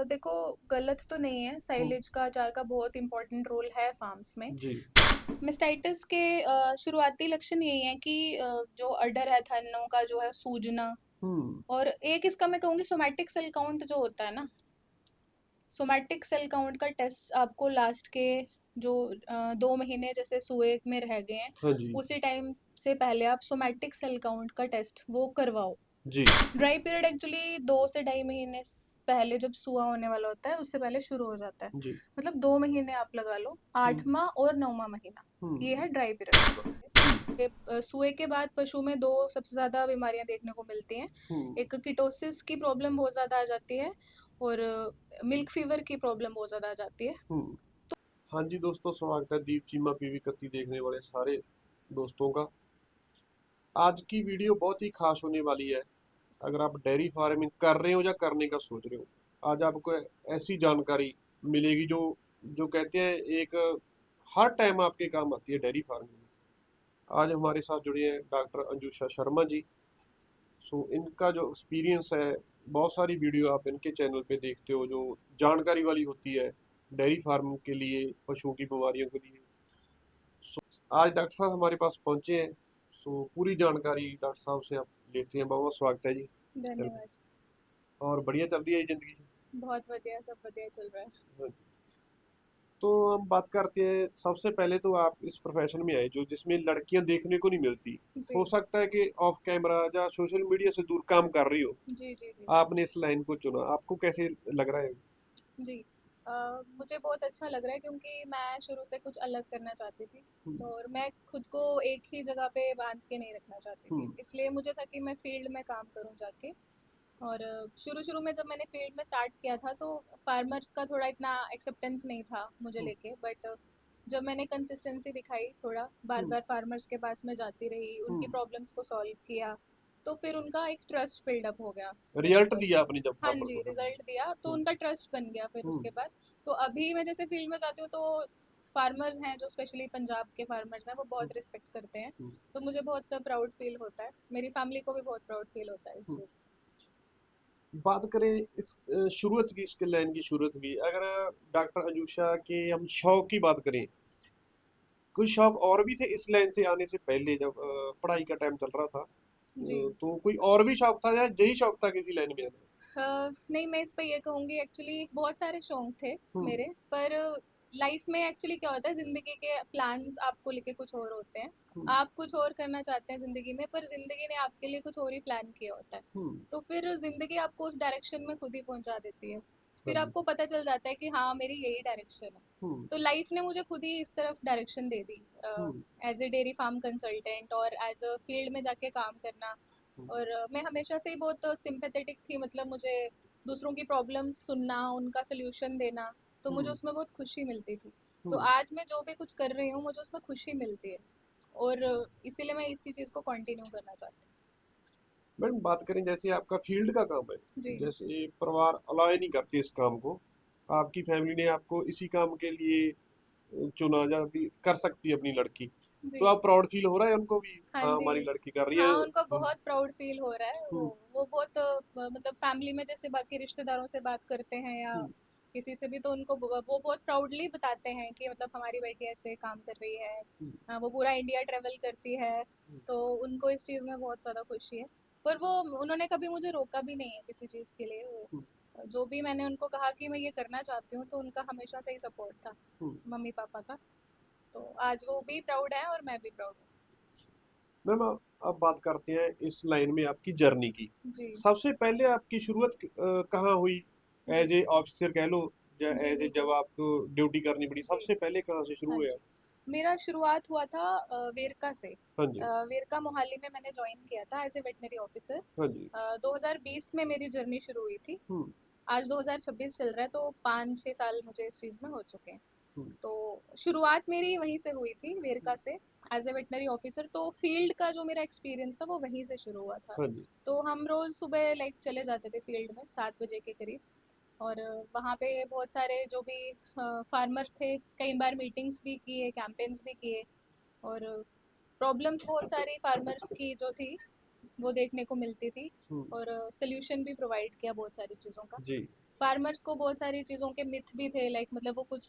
देखो, गलत तो नहीं है, हम्म, साइलेज का अचार का बहुत इंपॉर्टेंट रोल है फार्म्स में। जी। मेस्टाइटिस के शुरुआती लक्षण यही है कि जो अडर है थनों का जो है सूजना, हम्म। और एक इसका मैं कहूँगी सोमैटिक सेल काउंट जो होता है ना, सोमैटिक सेल काउंट का टेस्ट आपको लास्ट के जो 2 महीने जैसे सुए में रह गए हैं, हाँ जी। उसी टाइम से पहले आप सोमैटिक सेल काउंट का टेस्ट वो करवाओ। जी। ड्राई पीरियड एक्चुअली 2 से 2.5 महीने पहले जब सुआ होने वाला होता है उससे पहले शुरू हो जाता है। जी। मतलब 2 महीने आप लगा लो, हम्म। 8वां और 9वां महीना, ये हम्म। है ड्राई पीरियड। हम्म। सुए के बाद पशु में दो सबसे ज़्यादा बीमारियां देखने को मिलती हैं। हम्म। एक कीटोसिस की प्रॉब्लम बहुत ज़्यादा आ जाती है, और मिल्क फीवर की प्रॉब्लम बहुत ज़्यादा आ जाती है। हम्म। हाँ जी दोस्तों, स्वागत है दीप चीमा पीवी कत्ती देखने वाले सारे दोस्तों का। आज की वीडियो बहुत ही खास होने वाली है। अगर आप डेयरी फार्मिंग कर रहे हो या करने का सोच रहे हो, आज आपको ऐसी जानकारी मिलेगी जो जो कहते हैं एक हर टाइम आपके काम आती है डेयरी फार्मिंग में। आज हमारे साथ जुड़े हैं डॉक्टर अंजुषा शर्मा जी। सो इनका जो एक्सपीरियंस है, बहुत सारी वीडियो आप इनके चैनल पे देखते हो जो जानकारी वाली होती है डेयरी फार्म के लिए, पशुओं की बीमारियों के लिए। सो आज डॉक्टर साहब हमारे पास पहुंचे हैं। सो पूरी जानकारी डॉक्टर साहब से आप लेते हैं। बहुत बहुत स्वागत है जी। चल, धन्यवाद। और बढ़िया चल रही है ये जिंदगी से? बहुत बढ़िया, सब बढ़िया चल रहा है। हाँ जी। तो हम बात करते हैं, सबसे पहले तो आप इस प्रोफेशन में आए जो जिसमें लड़कियां देखने को नहीं मिलती। जी हो सकता है कि ऑफ कैमरा या सोशल मीडिया से दूर काम कर रही हो, जी जी जी। आपने इस लाइन को चुना, आपको कैसे लग रहा है? जी मुझे बहुत अच्छा लग रहा है क्योंकि मैं शुरू से कुछ अलग करना चाहती थी। हम्म। तो और मैं खुद को एक ही जगह पे बांध के नहीं रखना चाहती थी, हम्म। इसलिए मुझे था कि मैं फील्ड में काम करूं जाके। और शुरू शुरू में जब मैंने फील्ड में स्टार्ट किया था तो फार्मर्स का थोड़ा इतना एक्सेप्टेंस नहीं था मुझे हम्म। लेके, बट जब मैंने कंसिस्टेंसी दिखाई, थोड़ा बार हम्म। बार फार्मर्स के पास में जाती रही, उनकी हम्म। प्रॉब्लम्स को सॉल्व किया, तो फिर उनका एक ट्रस्ट बिल्डअप हो गया मेरे रिजल्ट ऊपर। दिया आपने जब हाँ फार्मर जी, को? हाँ जी। रिजल्ट दिया तो हम्म। उनका ट्रस्ट बन गया फिर हम्म। उसके बाद। तो अभी मैं जैसे फील्ड में जाती हूँ तो फार्मर्स हैं जो स्पेशली पंजाब के फार्मर्स हैं वो हम्म। बहुत रिस्पेक्ट करते हैं। हम्म। तो मुझे बहुत प्राउड फील होता है, मेरी फैमिली को भी बहुत प्राउड फील होता है इस हम्म। चीज़। बात करें इस शुरुआत की, इसके लाइन की शुरुआत की, अगर डॉक्टर अंजुषा के हम शौक की बात करें, कोई शौक और भी थे इस लाइन से आने से पहले जब पढ़ाई का टाइम चल रहा था? जी तो कोई और भी शौक था या यही शौक था किसी लाइन में आने नहीं, मैं इस पे ये कहूँगी एक्चुअली बहुत सारे शौक थे का? मेरे, पर लाइफ में एक्चुअली क्या होता है, ज़िंदगी के प्लान्स आपको लेके कुछ और होते हैं। हम्म। आप कुछ और करना चाहते हैं ज़िंदगी में, पर ज़िंदगी ने आपके लिए कुछ और ही प्लान किया होता है। हम्म। तो फिर ज़िंदगी आपको उस डायरेक्शन में खुद ही पहुंचा देती है। हाँ फिर जी। आपको पता चल जाता है कि हाँ, मेरी यही डायरेक्शन है। हम्म। तो लाइफ ने मुझे खुद ही इस तरफ डायरेक्शन दे दी, hmm. As a dairy farm consultant और एज अ फील्ड में जाके काम करना। हम्म। और मैं हमेशा से ही बहुत सिंपैथेटिक थी, मतलब मुझे दूसरों की प्रॉब्लम्स सुनना, उनका सोल्यूशन देना, तो मुझे हम्म। उसमें बहुत खुशी मिलती थी। तो हम्म। आज मैं जो भी कुछ कर रही हूँ मुझे उसमें खुशी मिलती है, और इसीलिए मैं इसी चीज़ को कंटिन्यू करना चाहती मैडम, बात करें जैसे आपका फील्ड का काम है, हूँ। जी जैसे परिवार अलाउ नहीं करते इस काम को, आपकी फैमिली ने आपको इसी काम के लिए चुना, या भी कर सकती है अपनी लड़की, तो जी। आप प्राउड फील हो रहा है उनको भी, हाँ हाँ जी। हमारी लड़की कर रही है? हाँ, उनको बहुत प्राउड फील हो रहा है। वो हम्म। वो बहुत मतलब फैमिली में जैसे बाकी रिश्तेदारों से बात करते हैं या हम्म। किसी से भी, तो उनको वो बहुत प्राउडली बताते हैं कि मतलब हमारी बेटी ऐसे काम कर रही है। हम्म। वो पूरा इंडिया ट्रेवल करती है, तो उनको इस चीज़ में बहुत ज़्यादा खुशी है। पर वो उन्होंने कभी मुझे रोका भी नहीं है किसी चीज़ के लिए। वो हम्म। जो भी मैंने उनको कहा कि मैं ये करना चाहती हूँ, तो उनका हमेशा से ही सपोर्ट था, हम्म। मम्मी पापा का। तो आज वो भी प्राउड है और मैं भी प्राउड हूँ। मैम, अब बात करते हैं इस लाइन में आपकी जर्नी की। जी सबसे पहले आपकी शुरुआत कहाँ हुई? जी एज ए ऑफिसर कह लो, या जी एज जी ए जी जब आपको ड्यूटी करनी पड़ी, जी। सबसे पहले कहाँ से शुरू हाँ हुआ? जी, मेरा शुरुआत हुआ था वेरका से। हाँ जी। वेरका मोहाली में मैंने ज्वाइन किया था एज ए वेटनरी ऑफिसर। हाँ जी। 2020 में मेरी जर्नी शुरू हुई थी। हम्म। आज 2026 चल रहा है, तो 5-6 साल मुझे इस चीज़ में हो चुके हैं। हम्म। तो शुरुआत मेरी वहीं से हुई थी, वेरका से, एज ए वेटनरी ऑफिसर। तो फील्ड का जो मेरा एक्सपीरियंस था वो वहीं से शुरू हुआ था। हाँ जी। तो हम रोज़ सुबह लाइक चले जाते थे फील्ड में 7 बजे के करीब। और वहाँ पे बहुत सारे जो भी फार्मर्स थे, कई बार मीटिंग्स भी किए, कैंपेन्स भी किए, और प्रॉब्लम्स बहुत सारी फार्मर्स की जो थी वो देखने को मिलती थी, हम्म। और सोल्यूशन भी प्रोवाइड किया बहुत सारी चीज़ों का। जी। फार्मर्स को बहुत सारी चीज़ों के मिथ भी थे, लाइक मतलब वो कुछ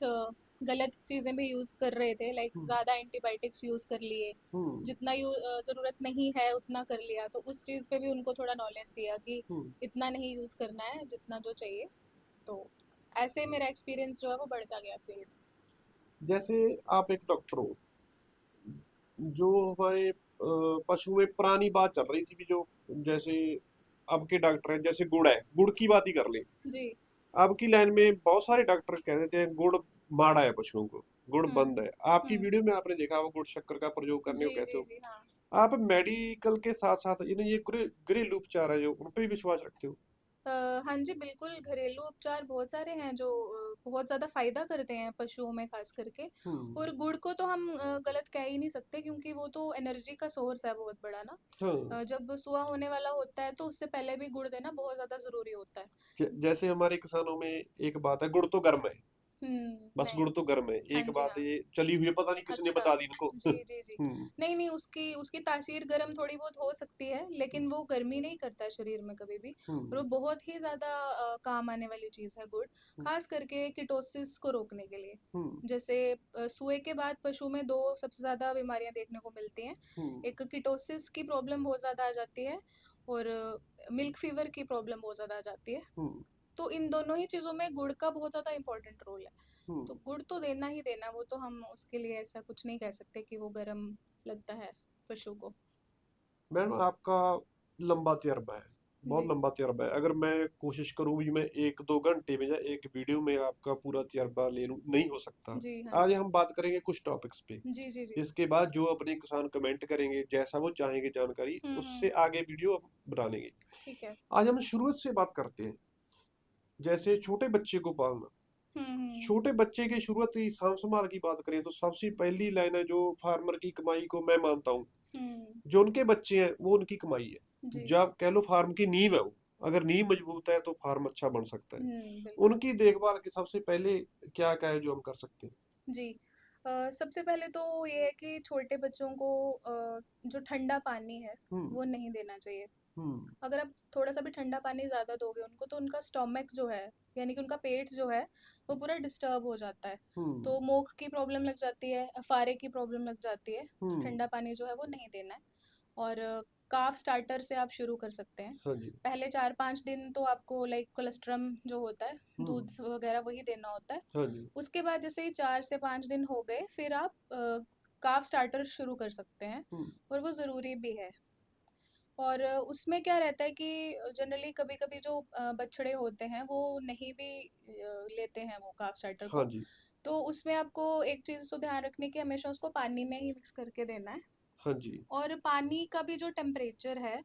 गलत चीज़ें भी यूज़ कर रहे थे, लाइक हम्म। ज़्यादा एंटीबायोटिक्स यूज़ कर लिए, हम्म। जितना ज़रूरत नहीं है उतना कर लिया। तो उस चीज़ पे भी उनको थोड़ा नॉलेज दिया कि हम्म। इतना नहीं यूज़ करना है जितना जो चाहिए। तो ऐसे मेरा एक्सपीरियंस जो है वो बढ़ता गया फील्ड। जैसे आप एक डॉक्टर हो, जो हमारे पशु में पुरानी बात चल रही थी भी, जो जैसे अब के डॉक्टर हैं, जैसे गुड़ है, गुड़ की बात ही कर ले। जी। अब की लाइन में बहुत सारे डॉक्टर कह देते हैं गुड़ माड़ा है पशुओं को, गुड़ हुँ, बंद है। आपकी हुँ। वीडियो में आपने देखा वो गुड़ शक्कर का प्रयोग करने जी, को कहते जी, हो। जी, हाँ। आप मेडिकल के साथ साथ ये घरेलू उपचार है जो, उन पर भी विश्वास रखते हो? हाँ जी, बिल्कुल, घरेलू उपचार बहुत सारे हैं जो बहुत ज़्यादा फ़ायदा करते हैं पशुओं में ख़ास करके। हम्म। और गुड़ को तो हम गलत कह ही नहीं सकते, क्योंकि वो तो एनर्जी का सोर्स है बहुत बड़ा ना। हाँ। जब सुबह होने वाला होता है तो उससे पहले भी गुड़ देना बहुत ज़्यादा ज़रूरी होता है। जैसे हमारे किसानों में एक बात है, गुड़ तो गर्म है, बस नहीं। गुड़ तो गर्म है, हाँ एक जी, बात हाँ। ये चली हुई है, पता नहीं किसने अच्छा। बता दी इनको। जी, जी, जी। हम्म। नहीं, नहीं, उसकी उसकी तासीर गर्म थोड़ी बहुत हो सकती है, लेकिन वो गर्मी नहीं करता है शरीर में कभी भी। और वो हम्म। बहुत ही ज़्यादा काम आने वाली चीज़ है गुड़, ख़ास करके कीटोसिस को रोकने के लिए। हम्म। जैसे सुए के बाद पशु में 2 सबसे ज़्यादा बीमारियाँ देखने को मिलती हैं। हम्म। एक कीटोसिस की प्रॉब्लम बहुत ज़्यादा आ जाती है, और मिल्क फ़ीवर की प्रॉब्लम बहुत ज़्यादा आ जाती है। हम्म। तो इन दोनों ही चीज़ों में गुड़ का बहुत ज़्यादा इम्पोर्टेंट रोल है। हम्म। तो गुड़ तो देना ही देना, वो तो हम उसके लिए ऐसा कुछ नहीं कह सकते कि वो गर्म लगता है पशु को। मैडम, आपका लंबा तजर्बा है, बहुत जी। लंबा तजर्बा है। अगर मैं कोशिश करूं भी, मैं 1-2 घंटे में या एक वीडियो में आपका पूरा तजर्बा ले लूं, नहीं हो सकता। जी, हाँ आज जी। हम बात करेंगे कुछ टॉपिक्स पे, जी, जी, जी। इसके बाद जो अपने किसान कमेंट करेंगे, जैसा वो चाहेंगे जानकारी, उससे आगे वीडियो हम बना लेंगे। ठीक है। आज हम शुरुआत से बात करते हैं, जैसे छोटे बच्चे को पालना। हुँ, हुँ, छोटे बच्चे की शुरुआती साम संभाल की बात करें तो सबसे पहली लाइन है जो फार्मर की कमाई को मैं मानता हूँ, हुँ। जो उनके बच्चे हैं वो उनकी कमाई है। जी। जब कह लो फार्म की नींव है वो, अगर नींव मजबूत है तो फार्म अच्छा बन सकता है। बिल्कुल। उनकी देखभाल के सबसे पहले क्या क्या है जो हम कर सकते हैं? जी। सबसे पहले तो ये है कि छोटे बच्चों को जो ठंडा पानी है, हम्म। वो नहीं देना चाहिए। हम्म। अगर आप थोड़ा-सा भी ठंडा पानी ज़्यादा दोगे उनको, तो उनका स्टमक जो है, यानी कि उनका पेट जो है, वो पूरा डिस्टर्ब हो जाता है। हम्म। तो मोख की प्रॉब्लम लग जाती है, अफारे की प्रॉब्लम लग जाती है। तो हम्म। ठंडा पानी जो है वो नहीं देना है। और काफ स्टार्टर से आप शुरू कर सकते हैं। हाँ जी। पहले 4-5 दिन तो आपको लाइक कोलेस्ट्रम जो होता है, हम्म। दूध वगैरह वही देना होता है। हाँ जी। उसके बाद जैसे ही 4 से 5 दिन हो गए, फिर आप काफ स्टार्टर शुरू कर सकते हैं, हम्म। और वो ज़रूरी भी है। और उसमें क्या रहता है कि जनरली कभी-कभी जो बछड़े होते हैं वो नहीं भी लेते हैं वो काफ स्टार्टर हाँ को। जी। तो उसमें आपको एक चीज़ तो ध्यान रखनी कि हमेशा उसको पानी में ही मिक्स करके देना है। हाँ जी। और पानी का भी जो टेम्परेचर है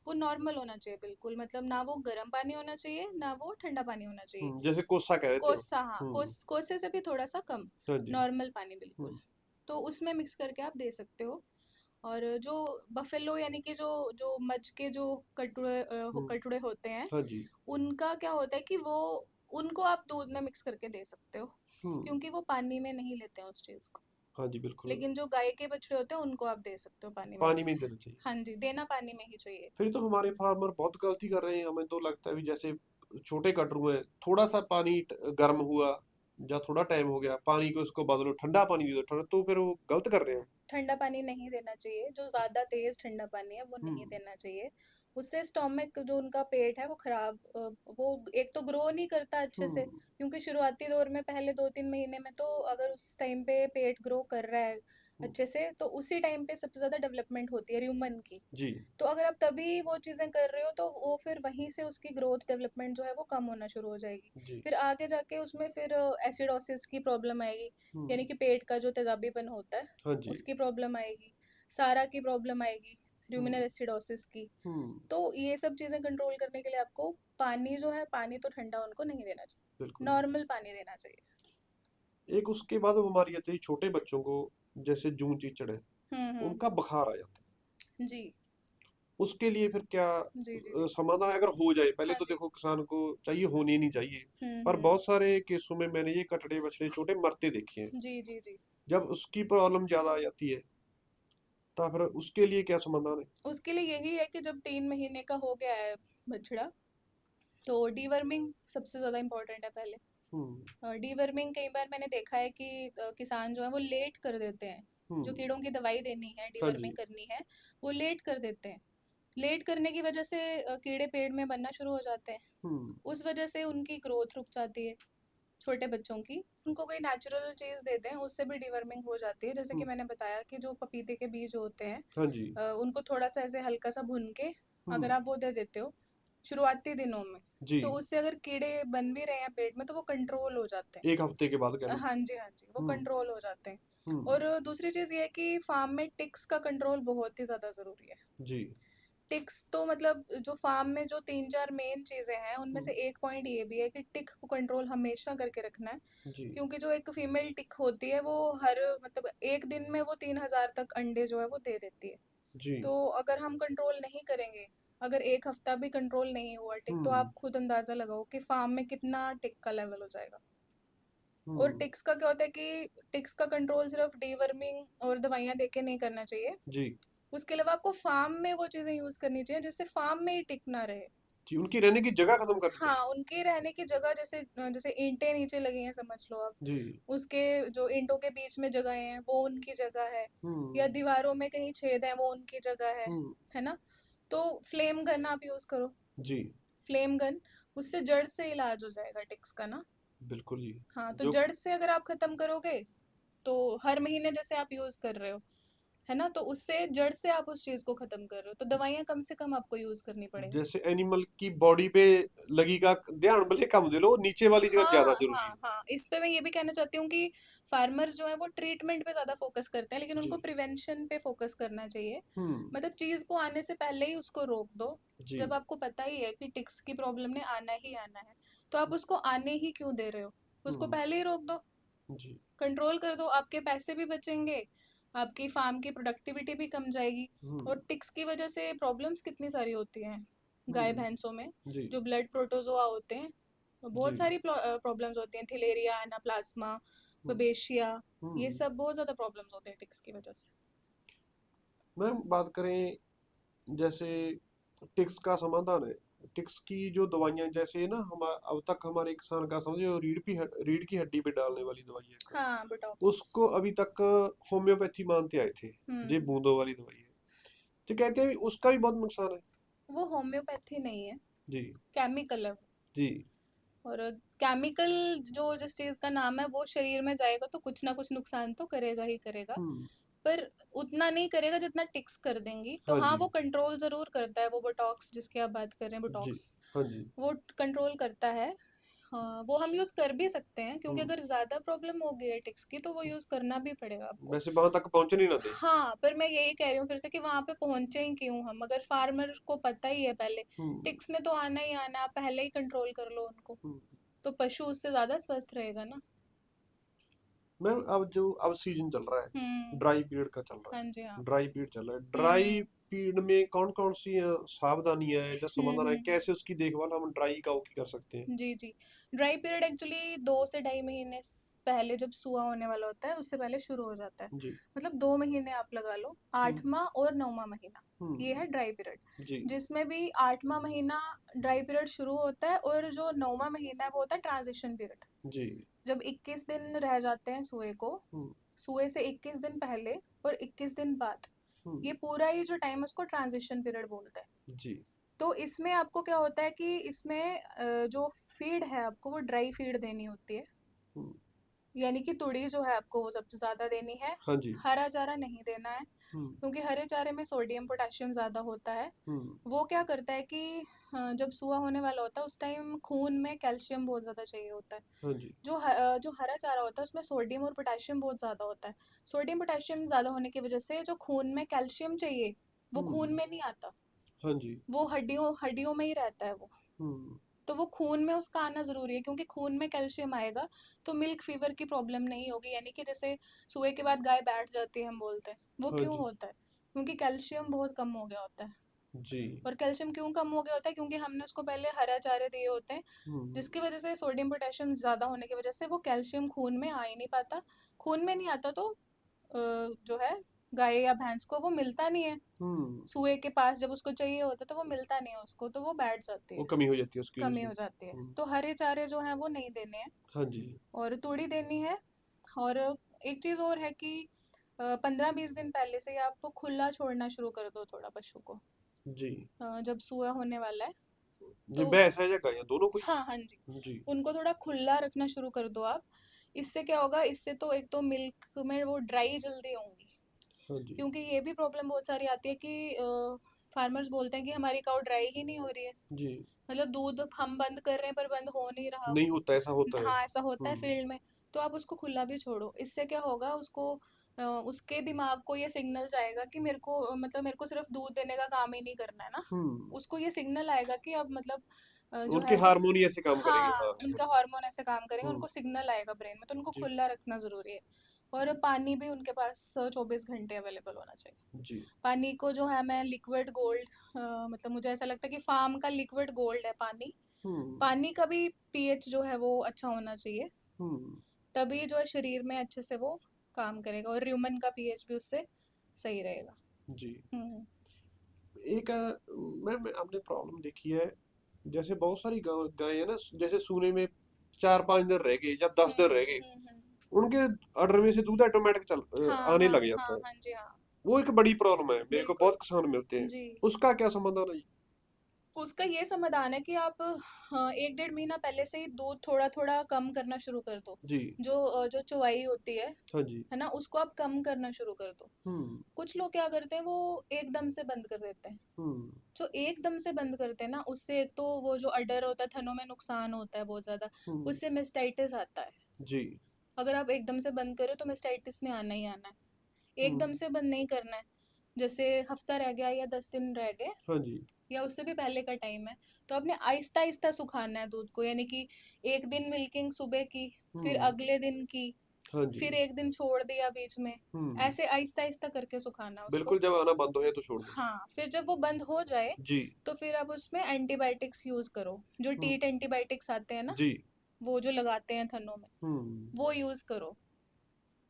वो नॉर्मल होना चाहिए बिल्कुल, मतलब ना वो गर्म पानी होना चाहिए ना वो ठंडा पानी होना चाहिए। जैसे कोसा कह देते हो। कोसा, हाँ, कोसे से भी थोड़ा सा कम, हाँ जी। नॉर्मल पानी बिल्कुल। हम्म। तो उसमें मिक्स करके आप दे सकते हो। और जो बफेलो यानी कि जो जो मज के जो हम्म। कटुड़े होते हैं, हाँ जी। उनका क्या होता है कि वो उनको आप दूध में मिक्स करके दे सकते हो, हम्म। क्योंकि वो पानी में नहीं लेते हैं उस चीज़ को। हाँ जी, बिल्कुल। लेकिन जो गाय के बछड़े होते हैं उनको आप दे सकते हो पानी में पानी मिक्स में ही कर। देना चाहिए। हाँ जी, देना पानी में ही चाहिए। फिर तो हमारे फार्मर बहुत गलती कर रहे हैं, हमें तो लगता है भी जैसे छोटे कटरू हैं, थोड़ा सा पानी गर्म हुआ या थोड़ा टाइम हो गया, पानी को उसको बदलो, ठंडा पानी दे दो, ठंडा, तो फिर वो गलत कर रहे हैं। ठंडा पानी नहीं देना चाहिए, जो ज़्यादा तेज़ ठंडा पानी है वो नहीं हम्म। देना चाहिए। उससे स्टोमक जो उनका पेट है वो ख़राब, वो एक तो ग्रो नहीं करता अच्छे से, हम्म। क्योंकि शुरुआती दौर में पहले 2-3 महीने में तो अगर उस टाइम पे पेट ग्रो कर रहा है हम्म। अच्छे से, तो उसी टाइम पे सबसे ज़्यादा डेवलपमेंट होती है ह्यूमन की। जी। तो अगर आप तभी वो चीज़ें कर रहे हो तो वो फिर वहीं से उसकी ग्रोथ डेवलपमेंट जो है वो कम होना शुरू हो जाएगी। जी। फिर आगे जाके उसमें फिर एसिडोसिस की प्रॉब्लम आएगी, यानी हम्म। कि पेट का जो तेजाबीपन होता है हाँ जी। उसकी प्रॉब्लम आएगी, सारा की प्रॉब्लम आएगी, हम्म। ल्यूमिनल एसिडोसिस की। हम्म। तो ये सब चीज़ें कंट्रोल करने के लिए आपको पानी जो है, पानी तो ठंडा उनको नहीं देना चाहिए, बिल्कुल। नॉर्मल पानी देना चाहिए। एक उसके बाद बीमारी आती है छोटे बच्चों को, जैसे जून चीचड़ है, हम्म। उनका बुखार आ जाता है। जी, उसके लिए फिर क्या जी, जी, जी। समाधान अगर हो जाए, पहले हाँ तो जी। देखो किसान को चाहिए, होनी नहीं चाहिए, पर हम्म। बहुत सारे केसों में मैंने ये कटड़े बछड़े छोटे मरते देखे हैं। जी, जी, जी। जब उसकी प्रॉब्लम ज्यादा आ जाती है, तो फिर उसके लिए क्या समाधान है? उसके लिए यही है कि जब 3 महीने का हो गया है बछड़ा, तो डीवर्मिंग सबसे ज़्यादा इम्पोर्टेंट है पहले। डीवर्मिंग कई बार मैंने देखा है कि किसान जो है वो लेट कर देते हैं। जो हम्म। कीड़ों की दवाई देनी है, हाँ जी। डीवर्मिंग करनी है, वो लेट कर देते हैं। लेट करने की वजह से कीड़े पेड़ में बनना शुरू हो जाते हैं। हम्म। उस वजह से उनकी ग्रोथ रुक जाती है, छोटे बच्चों की। उनको कोई नेचुरल चीज़ देते हैं, उससे भी डिवर्मिंग हो जाती है। जैसे कि हम्म। मैंने बताया कि जो पपीते के बीज होते हैं, हाँ जी। उनको थोड़ा सा ऐसे हल्का सा भून के अगर हम्म। आप वो दे देते हो शुरुआती दिनों में, जी। तो उससे अगर कीड़े बन भी रहे हैं पेट में तो वो कंट्रोल हो जाते एक हफ्ते के बाद कह हैं। लो। हाँ जी, हाँ जी, वो हम्म। कंट्रोल हो जाते हैं। हम्म। और दूसरी चीज़ ये है कि फार्म में टिक्स का कंट्रोल बहुत ही ज़्यादा ज़रूरी है। जी। टिक्स तो मतलब जो फार्म में जो 3-4 मेन चीज़ें हैं उनमें हम्म। से एक पॉइंट ये भी है कि टिक को कंट्रोल हमेशा करके रखना है। जी। क्योंकि जो एक फीमेल टिक होती है वो हर मतलब एक दिन में वो 3,000 तक अंडे जो है वो दे देती है। जी। तो अगर हम कंट्रोल नहीं करेंगे, अगर एक हफ्ता भी कंट्रोल नहीं हुआ टिक, तो हम्म। आप खुद अंदाज़ा लगाओ कि फार्म में कितना टिक का लेवल हो जाएगा। और हम्म। टिक्स का क्या होता है कि टिक्स का कंट्रोल सिर्फ डीवर्मिंग और दवाइयाँ दे के नहीं करना चाहिए। जी। उसके अलावा आपको फार्म में वो चीज़ें यूज़ करनी चाहिए जिससे फार्म में ही टिक ना रहे। जी, उनकी रहने की जगह खत्म करनी हाँ, चाहिए। उनकी रहने की जगह, जैसे जैसे ईंटें नीचे लगी हैं समझ लो आप, जी। उसके जो ईंटों के बीच में जगह हैं वो उनकी जगह है, हम्म। या दीवारों में कहीं छेद है वो उनकी जगह हम्म। है ना? तो फ्लेम गन आप यूज़ करो। जी। फ्लेम गन, उससे जड़ से इलाज हो जाएगा टिक्स का ना। बिल्कुल जी। हाँ, तो जो जड़ से अगर आप खत्म करोगे तो हर महीने जैसे आप यूज़ कर रहे हो, है ना? तो उससे जड़ से आप उस चीज़ को खत्म कर रहे हो, तो दवाइयाँ कम से कम आपको यूज़ करनी पड़ेंगी। जैसे एनिमल की बॉडी पे लगी का ध्यान भले कम दे लो, नीचे वाली जगह ज्यादा हाँ, जरूरी हाँ, है। हाँ, इस पे मैं ये भी कहना चाहती हूँ कि फार्मर्स जो है वो ट्रीटमेंट पे ज़्यादा फोकस करते हैं, लेकिन जी। उनको प्रिवेंशन पे फोकस करना चाहिए। हम्म। मतलब चीज़ को आने से पहले ही उसको रोक दो। जी। जब आपको पता ही है कि टिक्स की प्रॉब्लम ने आना ही आना है, तो आप उसको आने ही क्यों दे रहे हो? उसको हम्म। पहले ही रोक दो, जी। कंट्रोल कर दो, आपके पैसे भी बचेंगे, आपकी फार्म की प्रोडक्टिविटी भी कम जाएगी। हम्म। और टिक्स की वजह से प्रॉब्लम्स कितनी सारी होती हैं गाय हम्म। भैंसों में। जी। जो ब्लड प्रोटोजोआ होते हैं, जी। बहुत सारी प्रॉब्लम्स होती हैं, थिलेरिया, एनाप्लाज्मा, हम्म। बबेशिया, ये हम्म। सब बहुत ज़्यादा प्रॉब्लम्स होते हैं टिक्स की वजह से। मैम बात करें, जैसे टिक्स का समाधान है, टिक्स की जो दवाइयाँ, जैसे ना हम अब तक हमारे किसान का समझो रीढ़ की हड्डी पे डालने वाली दवाई है, हाँ, बोटॉक्स। उसको अभी तक होम्योपैथी मानते आए थे। ये हम्म। बूंदों वाली दवाई है, तो कहते हैं उसका भी बहुत नुकसान है। वो होम्योपैथी नहीं है, जी। केमिकल है वो। जी। और केमिकल जो जिस चीज़ का नाम है वो शरीर में जाएगा तो कुछ ना कुछ नुकसान तो करेगा ही करेगा। हम्म। पर उतना नहीं करेगा जितना टिक्स कर देंगी। तो हाँ हाँ, जी। वो कंट्रोल ज़रूर करता है, वो बोटॉक्स जिसकी आप बात कर रहे हैं, जी। बोटॉक्स, हाँ जी। वो कंट्रोल करता है। हाँ, वो हम यूज़ कर भी सकते हैं, क्योंकि हम्म। अगर ज़्यादा प्रॉब्लम हो गई है टिक्स की तो वो यूज़ करना भी पड़ेगा आपको। वैसे वहां तक पहुंचने ही ना दे। हाँ, पर मैं यही कह रही हूँ फिर से कि वहाँ पे पहुँचे ही क्यों हम, अगर फार्मर को पता ही है पहले हम्म। टिक्स ने तो आना ही आना, आप पहले ही कंट्रोल कर लो उनको, हम्म। तो पशु उससे ज़्यादा स्वस्थ रहेगा ना। मैम अब सीजन चल रहा है, हम्म। ड्राई पीरियड का चल रहा हाँ जी, हाँ। है, ड्राई पीरियड चल रहा है, ड्राई हम्म। पीरियड में कौन कौन सी सावधानियां हैं या समाधान है, हम्म। कैसे उसकी देखभाल हम ड्राई काऊ की कर सकते हैं? जी, जी। ड्राई पीरियड एक्चुअली 2 से ढाई महीने पहले, जब सुआ होने वाला होता है उससे पहले शुरू हो जाता है। जी। मतलब 2 महीने आप लगा लो, हम्म। 8वां और 9वां महीना, ये हम्म। है ड्राई पीरियड। जी। जिसमें भी 8वां महीना ड्राई पीरियड शुरू होता है, और जो 9वां महीना है वो होता है ट्रांजिशन पीरियड। जी। जब 21 दिन रह जाते हैं सुए को, हम्म। सुए से 21 दिन पहले और 21 दिन बाद, हम्म। ये पूरा ही जो टाइम है उसको ट्रांजिशन पीरियड बोलते हैं। जी। तो इसमें आपको क्या होता है कि इसमें जो फीड है आपको वो ड्राई फीड देनी होती है। हम्म। यानी कि तुड़ी जो है आपको वो सबसे ज़्यादा देनी है। हाँ जी। हरा चारा नहीं देना है, हम्म। क्योंकि हरे चारे में सोडियम पोटेशियम ज़्यादा होता है। हम्म। वो क्या करता है कि जब सुआ होने वाला होता है उस टाइम खून में कैल्शियम बहुत ज़्यादा चाहिए होता है। हाँ जी। जो हरा चारा होता है उसमें सोडियम और पोटेशियम बहुत ज़्यादा होता है। सोडियम पोटेशियम ज़्यादा होने की वजह से जो खून में कैल्शियम चाहिए वो खून हम्म। में नहीं आता, हाँ जी। वो हड्डियों हड्डियों में ही रहता है वो। हम्म। तो वो खून में उसका आना ज़रूरी है, क्योंकि खून में कैल्शियम आएगा तो मिल्क फीवर की प्रॉब्लम नहीं होगी। यानी कि जैसे सुए के बाद गाय बैठ जाती है हम बोलते हैं, वो हाँ क्यों जी। होता है? क्योंकि कैल्शियम बहुत कम हो गया होता है। जी। और कैल्शियम क्यों कम हो गया होता है? क्योंकि हमने उसको पहले हरा चारे दिए होते हैं, हम्म। जिसकी वजह से सोडियम पोटेशियम ज़्यादा होने की वजह से वो कैल्शियम खून में आ ही नहीं पाता। खून में नहीं आता तो जो है गाय या भैंस को वो मिलता नहीं है। हम्म। सुए के पास जब उसको चाहिए होता है तो वो मिलता नहीं है उसको, तो वो बैठ जाती वो है, कमी हो जाती है उसकी वजह कमी से। हो जाती है। हम्म। तो हरे चारे जो हैं वो नहीं देने हैं, हाँ जी। और तूड़ी देनी है। और एक चीज़ और है कि 15-20 दिन पहले से ही आप खुला छोड़ना शुरू कर दो थोड़ा पशु को। जी। जब सुआ होने वाला है ये तो भैंस है या गाय है, दोनों कोई? हाँ हाँ जी, जी। उनको थोड़ा खुला रखना शुरू कर दो आप। इससे क्या होगा, इससे तो एक तो मिल्क में वो ड्राई जल्दी होंगी, हाँ जी। क्योंकि ये भी प्रॉब्लम बहुत सारी आती है कि फार्मर्स बोलते हैं कि हमारी काउ ड्राई ही नहीं हो रही है। जी। मतलब दूध हम बंद कर रहे हैं पर बंद हो नहीं रहा। नहीं होता, ऐसा होता है। हाँ, ऐसा होता है हम्म। फील्ड में। तो आप उसको खुला भी छोड़ो, इससे क्या होगा, उसको उसके दिमाग को ये सिग्नल जाएगा कि मेरे को मतलब मेरे को सिर्फ दूध देने का काम ही नहीं करना है ना। हम्म। उसको ये सिग्नल आएगा कि अब मतलब जो उनके है वो, हार्मोन ही ऐसे काम करेंगे, हाँ हाँ। उनका हार्मोन ऐसे काम करेंगे, हम्म। उनको सिग्नल आएगा ब्रेन में, तो उनको जी। खुला रखना ज़रूरी है। और पानी भी उनके पास 24 घंटे अवेलेबल होना चाहिए। जी। पानी को जो है मैं लिक्विड गोल्ड, मतलब मुझे ऐसा लगता है कि फार्म का लिक्विड गोल्ड है पानी। हम्म। पानी का भी पीएच जो है वो अच्छा होना चाहिए, हम्म। तभी जो है शरीर में अच्छे से वो काम करेगा, और र्यूमन का पीएच भी उससे सही रहेगा। जी। हम्म एक मैम आपने प्रॉब्लम देखी है, जैसे बहुत सारी गाय है ना, जैसे सूने में 4-5 दिन रह गए या 10 दिन रह गए, हम्म। उनके अडर में से दूध ऑटोमेटिक हाँ आने हाँ लग हाँ जाता है। हाँ जी हाँ। वो एक बड़ी प्रॉब्लम है, मेरे को बिल्कुल बहुत किसान मिलते हैं। जी। उसका क्या समाधान है जी? उसका ये समाधान है कि आप, हाँ, 1-1.5 महीना पहले से ही दूध थोड़ा थोड़ा कम करना शुरू कर दो। जी। जो चुवाई होती हाँ जी। है ना, उसको आप कम करना शुरू कर दो। हम्म। कुछ लोग क्या करते हैं, वो एकदम से बंद कर देते हैं। हम्म। जो एकदम से बंद करते हैं ना, उससे एक तो वो जो अडर होता है, थनों में नुकसान होता है बहुत ज़्यादा। हम्म। उससे मेस्टाइटिस आता है। जी। अगर आप एकदम से बंद करो तो मेस्टाइटिस ने आना ही आना है। हम्म। एकदम से बंद नहीं करना है। जैसे हफ्ता रह गया या 10 दिन रह गए, हाँ जी। या उससे भी पहले का टाइम है, तो आपने आहिस्ता आहिस्ता सुखाना है दूध को। यानी कि एक दिन मिल्किंग सुबह की, फिर हम्म। अगले दिन की, हाँ जी। फिर एक दिन छोड़ दिया बीच में। हम्म। ऐसे आहिस्ता आहिस्ता करके सुखाना है उसको। बिल्कुल, जब आना बंद हो जाए तो छोड़ दो उसको। हाँ, फिर जब वो बंद हो जाए जी। तो फिर आप उसमें एंटीबायोटिक्स यूज़ करो। जो हम्म। टीट एंटीबायोटिक्स आते हैं ना, जी। वो जो लगाते हैं थनों में, हम्म। वो यूज़ करो।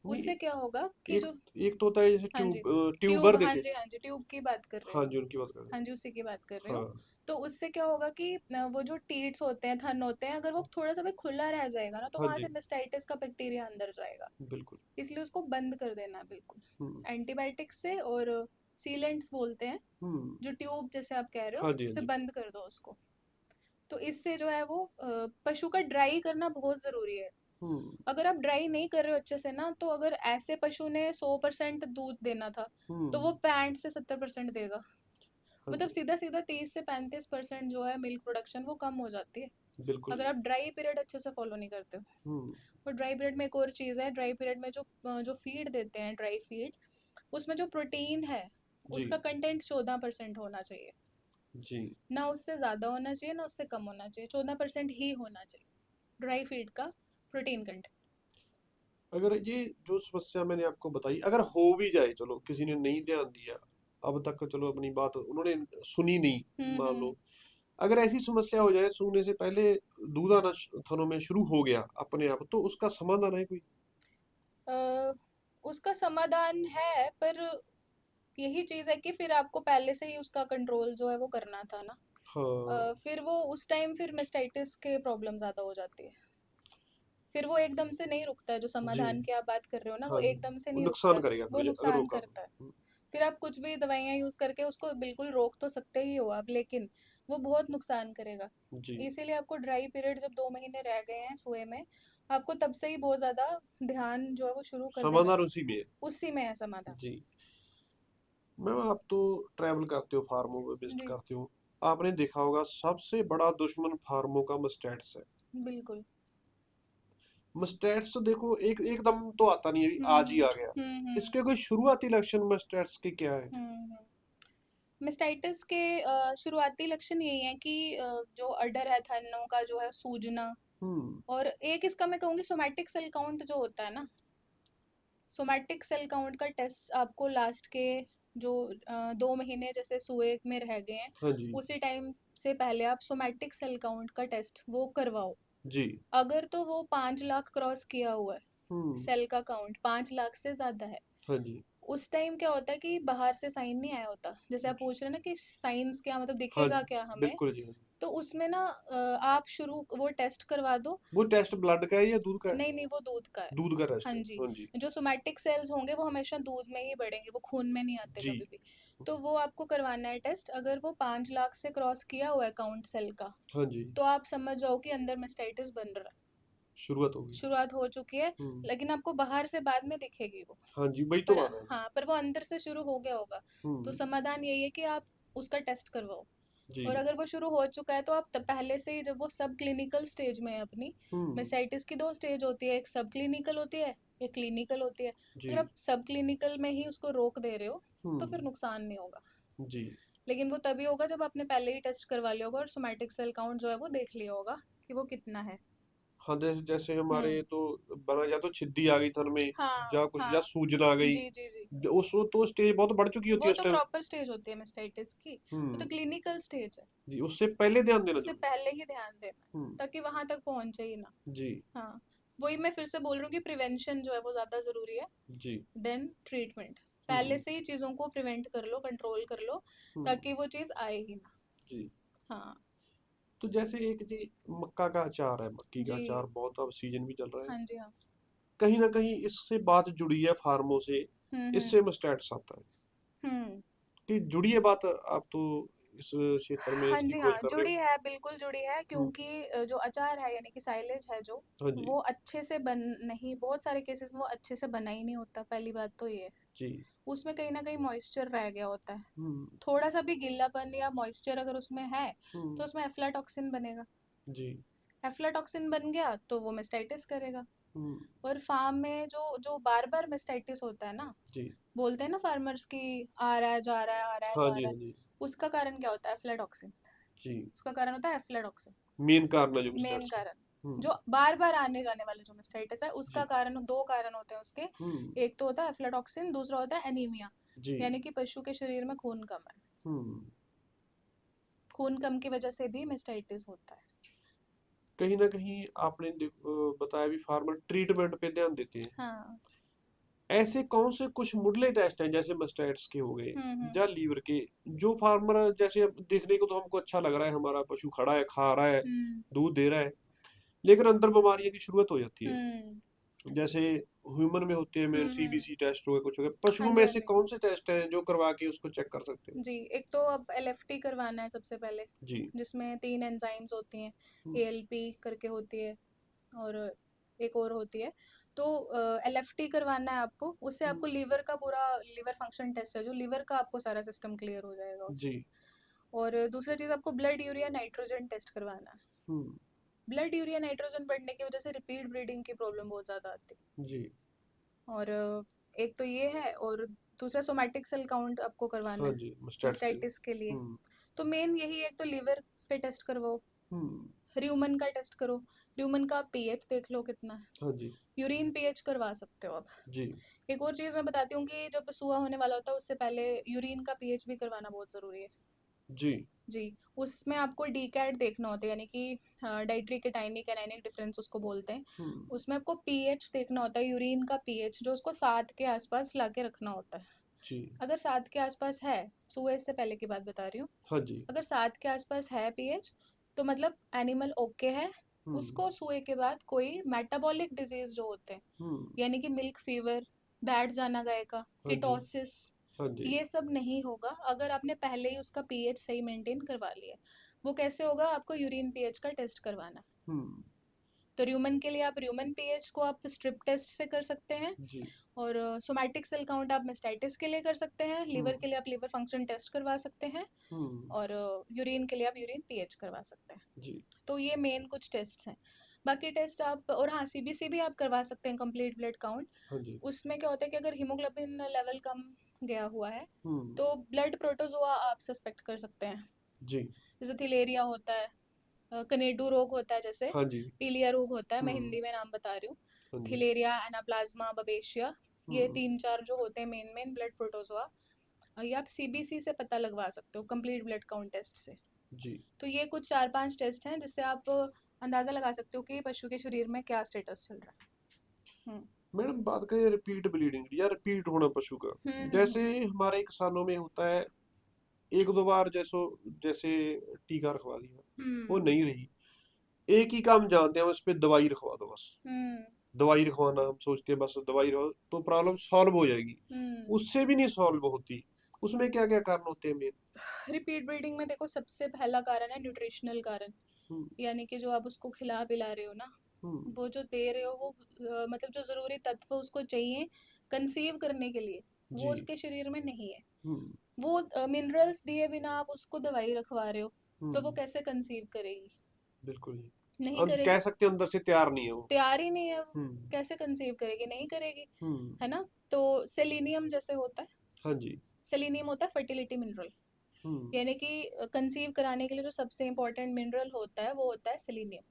नहीं, उससे क्या होगा कि एक जो, एक तो होता है जैसे हाँ जी, ट्यूबर ट्यूब, हाँ देते। जी हाँ जी, ट्यूब की बात कर रही हाँ हूँ मैं। जी, उनकी बात कर रहे हाँ हैं। जी, उसी की बात कर रही हूँ। हाँ। तो उससे क्या होगा कि वो जो टीट्स होते हैं, थन होते हैं, अगर वो थोड़ा सा भी खुला रह जाएगा ना, तो हाँ वहां से जी। मेस्टाइटिस का बैक्टीरिया अंदर जाएगा। बिल्कुल। इसलिए उसको बंद कर देना है बिल्कुल, हम्म। एंटीबायोटिक्स से। और सीलेंट्स बोलते हैं, हम्म। जो ट्यूब जैसे आप कह रहे हो, हाँ जी। हाँ उससे जी। बंद कर दो उसको। तो इससे जो है वो पशु का ड्राई करना बहुत ज़रूरी है। हम्म। अगर आप ड्राई नहीं कर रहे हो अच्छे से ना, तो अगर ऐसे पशु ने 100% दूध देना था, तो वो हम्म। 65 से 70% देगा। हाँ मतलब जी। सीधा सीधा 30 से 35% जो है मिल्क प्रोडक्शन वो कम हो जाती है, बिल्कुल अगर जी। आप ड्राई पीरियड अच्छे से फॉलो नहीं करते हो। हम्म। और ड्राई पीरियड में एक और चीज़ है, ड्राई पीरियड में जो जो फीड देते हैं, ड्राई फीड, उसमें जो प्रोटीन है जी। उसका कंटेंट 14% होना चाहिए। जी। ना उससे ज़्यादा होना चाहिए ना उससे कम होना चाहिए, 14% ही होना चाहिए ड्राई फीड का प्रोटीन कंटेंट। अगर ये जो समस्या मैंने आपको बताई, अगर हो भी जाए, चलो किसी ने नहीं ध्यान दिया अब तक, चलो अपनी बात उन्होंने सुनी नहीं, मान हम्म। लो अगर ऐसी समस्या हो जाए, सूने से पहले दूध आना थनों में शुरू हो गया अपने आप, तो उसका समाधान है कोई? अ, उसका समाधान है, पर यही चीज़ है कि फिर आपको पहले से ही उसका कंट्रोल जो है वो करना था ना। हाँ। फिर वो उस टाइम फिर मेस्टाइटिस के प्रॉब्लम ज़्यादा हो जाती है। फिर वो एकदम से नहीं रुकता है, जो जी। समाधान की आप बात कर रहे हो ना, वो हाँ जी। एकदम से वो नहीं रुकता नुकसान है। करेगा वो फिर अगर नुकसान रोका तो। करता है। फिर आप कुछ भी दवाइयाँ यूज़ करके उसको बिल्कुल रोक तो सकते ही हो आप, लेकिन वो बहुत नुकसान करेगा। जी। इसीलिए आपको ड्राई पीरियड जब 2 महीने रह गए हैं सुए में, आपको तब से ही बहुत ज़्यादा ध्यान जो है वो शुरू कर देना समाधान है। उसी में है। उसी में है समाधान। जी। मैम, आप तो ट्रैवल करते हो, फार्मों में विजिट जी करते हो, आपने देखा होगा सबसे बड़ा दुश्मन फार्मों का मस्टैट्स है। बिल्कुल। मस्टैट्स देखो, एकदम तो आता नहीं है, अभी आज ही हम्म आ गया। हम्म इसके कोई शुरुआती लक्षण मस्टैट्स के क्या है? हम्म। मेस्टाइटिस के शुरुआती लक्षण यही हैं कि जो अडर है, थनों का जो है सूजना। हम्म। और एक इसका मैं कहूँगी सोमैटिक सेल काउंट जो होता है ना, सोमैटिक सेल काउंट का टेस्ट आपको लास्ट के जो 2 महीने जैसे सुए में रह गए हैं, हाँ जी। उसी टाइम से पहले आप सोमैटिक सेल काउंट का टेस्ट वो करवाओ। जी। अगर तो वो 5 लाख क्रॉस किया हुआ है, हम्म। सेल का काउंट 5 लाख से ज़्यादा है, हाँ जी। उस टाइम क्या होता है कि बाहर से साइन नहीं आया होता, जैसे आप जी। पूछ रहे हैं ना कि साइंस क्या मतलब हाँ दिखेगा जी, क्या हमें। बिल्कुल जी, हाँ जी। तो उसमें ना आप शुरू वो टेस्ट करवा दो। वो टेस्ट ब्लड का है या दूध का है? नहीं नहीं, वो दूध का है। दूध का हाँ टेस्ट है, जी। हाँ जी। जो सोमैटिक सेल्स होंगे वो हमेशा दूध में ही बढ़ेंगे, वो खून में नहीं आते जी। कभी भी। तो वो आपको करवाना है टेस्ट, अगर वो 5 लाख से क्रॉस किया हुआ है काउंट सेल का, हाँ जी, तो आप समझ जाओ कि अंदर मेस्टाइटिस बन रहा है, शुरुआत हो गई। शुरुआत हो चुकी है। हम्म। लेकिन आपको बाहर से बाद में दिखेगी वो, हाँ जी, वही तो पर बात है। हाँ, पर वो अंदर से शुरू हो गया होगा। तो हम्म। समाधान यही है कि आप उसका टेस्ट करवाओ। जी। और अगर वो शुरू हो चुका है तो आप पहले से ही, जब वो सब क्लिनिकल स्टेज में है अपनी, हम्म। मेस्टाइटिस की 2 स्टेज होती है, एक सब क्लिनिकल होती है, एक क्लिनिकल होती है। जी। अगर आप सब क्लिनिकल में ही उसको रोक दे रहे हो तो फिर हम्म। नुकसान नहीं होगा। जी। लेकिन वो तभी होगा जब आपने पहले ही टेस्ट करवा लिया होगा और सोमैटिक सेल काउंट जो है वो देख लिया होगा कि वो कितना है। हाँ, जैसे जैसे हमारे हम्म। तो बना, या तो छिद्दी आ गई थन में, हाँ या कुछ, या हाँ। सूजन आ गई। जी जी जी। उस तो स्टेज बहुत बढ़ चुकी होती वो है उस तो टाइम। प्रॉपर स्टेज होती है मेस्टाइटिस की, वो तो हम्म। क्लिनिकल स्टेज है। जी, उससे पहले ध्यान देना उससे जरूरी पहले ही ध्यान देना है, है। ताकि वहां तक पहुंचे ही ना। जी। हाँ, वही मैं फिर से बोल रही हूँ कि प्रिवेंशन जो है वो ज़्यादा ज़रूरी है जी। Then treatment. पहले हम्म। से ही चीज़ों को प्रिवेंट कर लो, कंट्रोल कर लो, हम्म। ताकि वो चीज़ आए ही ना। जी। हाँ तो जैसे एक जी, मक्का का अचार है, मक्की का जी। अचार बहुत अब सीजन भी चल रहा है। हाँ जी हाँ। कहीं ना कहीं इससे बात जुड़ी है फार्मों से, हम्म। इससे मस्टैट्स आता है हम्म। कि जुड़ी है बात। आप तो इस क्षेत्र में हाँ इसकी जी खोज हाँ, कर रहे जुड़ी हो। है, बिल्कुल जुड़ी है, हम्म। क्योंकि जो अचार है यानी कि साइलेज है जो, हाँ जी। वो अच्छे से बन नहीं, बहुत सारे केसेस में वो अच्छे से बना ही नहीं होता, पहली बात तो ये है। जी। उसमें कहीं ना कहीं मॉइस्चर रह गया होता है। हम्म। थोड़ा सा भी गीलापन या मॉइस्चर अगर उसमें है हम्म। तो उसमें एफ्लाटॉक्सिन बनेगा। जी। एफ्लाटॉक्सिन बन गया तो वो मेस्टाइटिस करेगा। हम्म। और फार्म में जो जो बार बार मेस्टाइटिस होता है ना, जी। बोलते हैं ना फार्मर्स की, आ रहा है जा रहा है, आ रहा है हाँ जा जी, रहा हाँ है, जी। उसका कारण क्या होता है? एफ्लाटॉक्सिन। जी। उसका कारण होता है एफ्लाटॉक्सिन। मेन कारण है जो मेन मस्टैट्स का। कारण, हम्म। जो बार बार आने जाने वाले जो मेस्टाइटिस है उसका जी। कारण, 2 कारण होते हैं उसके। हम्म। एक तो होता है एफ्लाटॉक्सिन, दूसरा होता है एनीमिया, जी। यानी कि पशु के शरीर में खून कम है। हम्म। खून कम की वजह से भी मेस्टाइटिस होता है। कहीं ना कहीं आपने बताया भी फार्मर ट्रीटमेंट पे ध्यान देते हैं। हाँ। ऐसे कौन से कुछ मुढले टेस्ट हैं, जैसे मस्टैट्स के हो गए या हम्म। लीवर के, जो फार्मर जैसे अब देखने को तो हमको अच्छा लग रहा है, हमारा पशु खड़ा है, खा रहा है, हम्म। दूध दे रहा है, लेकिन अंदर बीमारियों की शुरुआत हो जाती है। हम्म। जैसे ह्यूमन में होते हैं, मेन हम्म। सीबीसी टेस्ट हो गए, कुछ हो गए, पशुओं हाँ में जी हाँ ऐसे जी। कौन से टेस्ट हैं जो करवा के उसको चेक कर सकते हैं? जी, एक तो अब एलएफटी करवाना है सबसे पहले, जी। जिसमें 3 एंजाइम्स होती हैं। हम्म। एएलपी करके होती है, और एक और होती है। तो एलएफटी करवाना है आपको, उससे हम्म। आपको लीवर का पूरा, लीवर फंक्शन टेस्ट है जो, लीवर का आपको सारा सिस्टम क्लियर हो जाएगा जी। उससे। और दूसरा चीज़, आपको ब्लड यूरिया नाइट्रोजन टेस्ट करवाना है। हम्म। ब्लड यूरिया नाइट्रोजन बढ़ने की वजह से रिपीट ब्रीडिंग की प्रॉब्लम बहुत ज़्यादा आती है। जी। और एक तो ये है, और दूसरा सोमैटिक सेल काउंट आपको करवाना हाँ है जी, मस्टैट्स के लिए। मेस्टाइटिस के लिए। हम्म। तो मेन यही है, एक तो लीवर पे टेस्ट करवाओ, हम्म। र्यूमन का टेस्ट करो, र्यूमन का पीएच देख लो कितना है, हाँ जी। यूरिन पीएच करवा सकते हो आप। जी। एक और चीज़ मैं बताती हूँ कि जब सुआ होने वाला होता है उससे पहले यूरिन का पीएच भी करवाना बहुत ज़रूरी है। जी। जी, उसमें आपको डी कैट देखना होता है, यानी कि डाइट्री कैटाइनिक एनाइनिक डिफरेंस उसको बोलते हैं। हम्म। उसमें आपको पीएच देखना होता है, यूरिन का पीएच, जो उसको 7 के आसपास ला के रखना होता है। जी। अगर 7 के आसपास है, सुबह से पहले की बात बता रही हूँ, हाँ जी। अगर 7 के आसपास है पीएच, तो मतलब एनिमल ओके है। हम्म। उसको सुए के बाद कोई मेटाबॉलिक डिजीज जो होते हैं, हम्म। यानी कि मिल्क फीवर, बैठ जाना गाय का, हाँ जी। किटोसिस, हाँ जी। ये सब नहीं होगा अगर आपने पहले ही उसका पीएच सही मेंटेन करवा लिया। वो कैसे होगा? आपको यूरिन पीएच का टेस्ट करवाना। हम्म। तो र्यूमन के लिए आप र्यूमन पीएच को आप स्ट्रिप टेस्ट से कर सकते हैं। जी। और सोमैटिक सेल काउंट आप मेस्टाइटिस के लिए कर सकते हैं। लीवर हम्म। के लिए आप लीवर फंक्शन टेस्ट करवा सकते हैं। हम्म। और यूरिन के लिए आप यूरिन पीएच करवा सकते हैं। जी। तो ये मेन कुछ टेस्ट हैं। बाकी टेस्ट आप, और हाँ, सीबीसी भी आप करवा सकते हैं, कंप्लीट ब्लड काउंट। हाँ जी। उसमें क्या होता है कि अगर हीमोग्लोबिन लेवल कम गया हुआ है हम्म। तो ब्लड प्रोटोजोआ आप सस्पेक्ट कर सकते हैं। जी। जैसे थिलेरिया होता है, कनेडू रोग होता है, जैसे हाँ जी। पीलिया रोग होता है, मैं हम्म। हिंदी में नाम बता रही हूँ। हाँ जी। थिलेरिया, एनाप्लाज्मा, बबेशिया, ये हम्म। 3-4 जो होते हैं मेन मेन ब्लड प्रोटोजोआ, ये आप सीबीसी से पता लगवा सकते हो, कंप्लीट ब्लड काउंट टेस्ट से। जी। तो ये कुछ 4-5 टेस्ट हैं जिससे आप अंदाज़ा लगा सकते हो कि पशु के शरीर में क्या स्टेटस चल रहा है। मैडम बात करें रिपीट ब्लीडिंग या रिपीट होना पशु का, हम्म। जैसे हमारे किसानों में होता है, एक दो बार जैसो जैसे टीका रखवा दिया, वो हम्म। नहीं रही, एक ही काम जानते हैं, उस पर दवाई रखवा दो बस। हम्म। दवाई रखवाना हम सोचते हैं बस दवाई रखो तो प्रॉब्लम सॉल्व हो जाएगी, हम्म। उससे भी नहीं सॉल्व होती। उसमें क्या क्या कारण होते हैं मेन? रिपीट ब्रीडिंग में देखो सबसे पहला कारण है न्यूट्रिशनल कारण, हम्म। यानी कि जो आप उसको खिला पिला रहे हो ना, हम्म। वो जो दे रहे हो वो मतलब जो ज़रूरी तत्व उसको चाहिए कंसीव करने के लिए, वो जी। उसके शरीर में नहीं है। हम्म। वो मिनरल्स दिए बिना आप उसको दवाई रखवा रहे हो, तो वो हम्म। कैसे कंसीव करेगी? बिल्कुल जी। नहीं कह करेगी। सकते हैं अंदर से तैयार नहीं है वो। तैयार ही नहीं है वो, हम्म। कैसे कंसीव करेगी? नहीं करेगी। हम्म। है ना? तो सेलिनियम जैसे होता है, हाँ जी। सेलिनियम होता है फर्टिलिटी मिनरल, हम्म। यानी कि कंसीव कराने के लिए जो सबसे इम्पोर्टेंट मिनरल होता है वो होता है सेलिनियम।